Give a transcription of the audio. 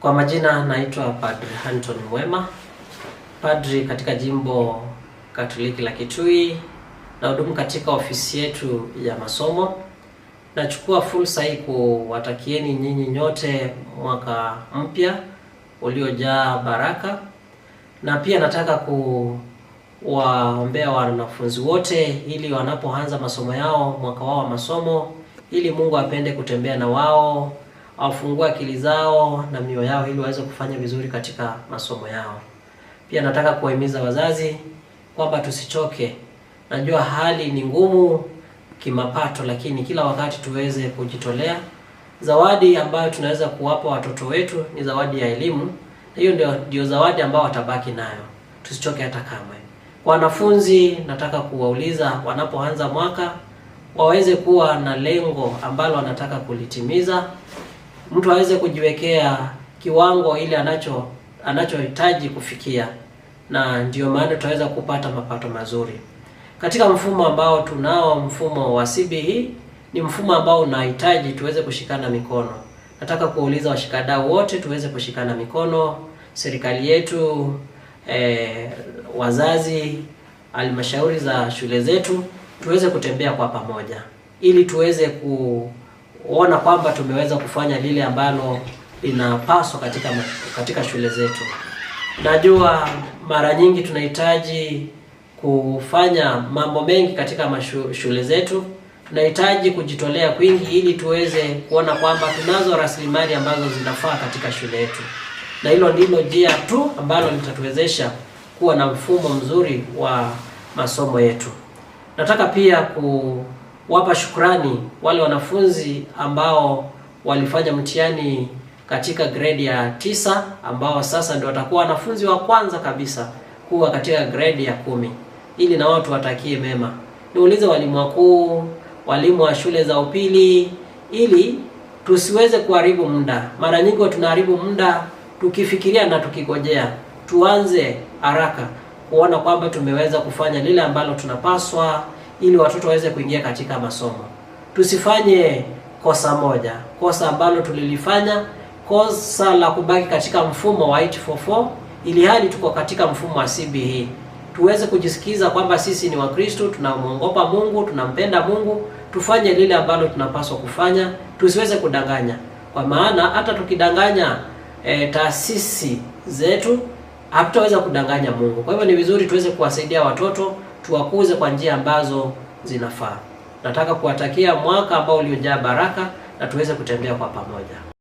Kwa majina naitwa Padre Anton Mwema, padri katika jimbo Katoliki la Kitui, na hudumu katika ofisi yetu ya masomo. Nachukua fursa hii kuwatakieni nyinyi nyote mwaka mpya uliojaa baraka, na pia nataka kuwaombea wanafunzi wote ili wanapoanza masomo yao, mwaka wao wa masomo, ili Mungu apende kutembea na wao, afungue akili zao na mioyo yao ili waweze kufanya vizuri katika masomo yao. Pia nataka kuwahimiza wazazi kwamba tusichoke. Najua hali ni ngumu kimapato, lakini kila wakati tuweze kujitolea. Zawadi ambayo tunaweza kuwapa watoto wetu ni zawadi ya elimu. Hiyo ndio zawadi ambayo watabaki nayo. Tusichoke hata kamwe. Wanafunzi nataka kuwauliza wanapoanza mwaka waweze kuwa na lengo ambalo wanataka kulitimiza. Mtu aweze kujiwekea kiwango ile anachohitaji kufikia, na ndio maana tutaweza kupata mapato mazuri. Katika mfumo ambao tunao, mfumo wa CBE, ni mfumo ambao unahitaji tuweze kushikana mikono. Nataka kuuliza washikadau wote tuweze kushikana mikono, serikali yetu, wazazi, halmashauri za shule zetu, tuweze kutembea kwa pamoja ili tuweze kuona kwamba tumeweza kufanya lile ambalo linapaswa katika shule zetu. Najua mara nyingi tunahitaji kufanya mambo mengi katika shule zetu. Tunahitaji kujitolea kwingi ili tuweze kuona kwamba tunazo rasilimali ambazo zinafaa katika shule yetu, na hilo ndilo njia tu ambalo litatuwezesha kuwa na mfumo mzuri wa masomo yetu. Nataka pia kuwapa shukrani wale wanafunzi ambao walifanya mtihani katika grade ya 9, ambao sasa ndio watakuwa wanafunzi wa kwanza kabisa kuwa katika grade ya 10, ili na wao tuwatakie mema. Niulize walimu wakuu, walimu wa shule za upili, ili tusiweze kuharibu muda. Mara nyingi tunaharibu muda tukifikiria na tukigojea. Tuanze haraka kuona kwamba tumeweza kufanya lile ambalo tunapaswa ili watoto waweze kuingia katika masomo. Tusifanye kosa moja, kosa ambalo tulilifanya, kosa la kubaki katika mfumo wa 844 ili hali tuko katika mfumo wa CBE. Tuweze kujisikiza kwamba sisi ni Wakristo, tunamwogopa Mungu, tunampenda Mungu, tufanye lile ambalo tunapaswa kufanya, tusiweze kudanganya. Kwa maana hata tukidanganya taasisi zetu, hatutaweza kudanganya Mungu. Kwa hivyo ni vizuri tuweze kuwasaidia watoto, tuwakuze kwa njia ambazo zinafaa. Nataka kuwatakia mwaka ambao uliojaa baraka na tuweze kutembea kwa pamoja.